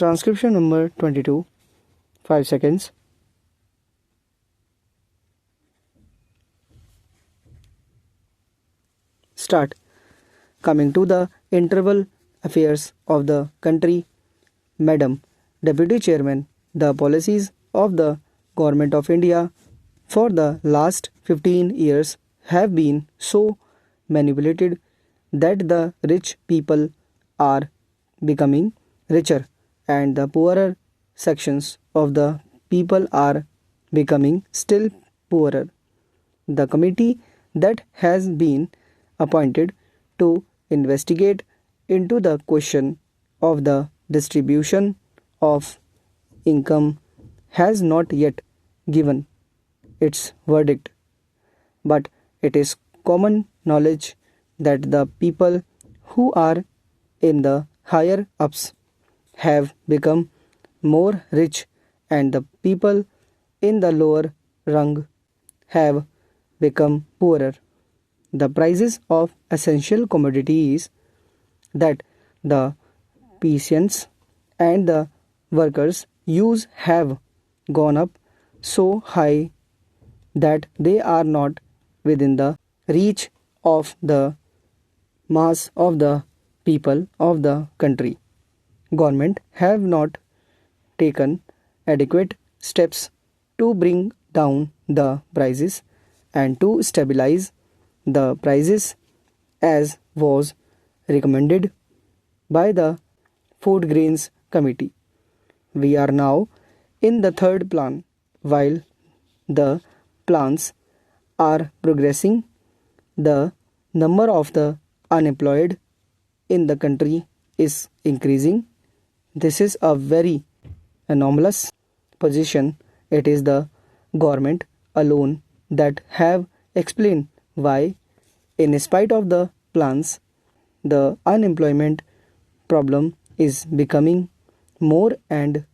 Transcription number 22. 5 seconds. Start. Coming to the internal affairs of the country, Madam Deputy Chairman, the policies of the Government of India for the last 15 years have been so manipulated that the rich people are becoming richer and the poorer sections of the people are becoming still poorer. The committee that has been appointed to investigate into the question of the distribution of income has not yet given its verdict, but it is common knowledge that the people who are in the higher ups have become more rich and the people in the lower rung have become poorer. The prices of essential commodities that the peasants and the workers use have gone up so high that they are not within the reach of the mass of the people of the country. Government have not taken adequate steps to bring down the prices and to stabilize the prices as was recommended by the Food Grains Committee. We are now in the third plan. While the plans are progressing, the number of the unemployed in the country is increasing. This is a very anomalous position. It is the government alone that have explained why, in spite of the plans, the unemployment problem is becoming more and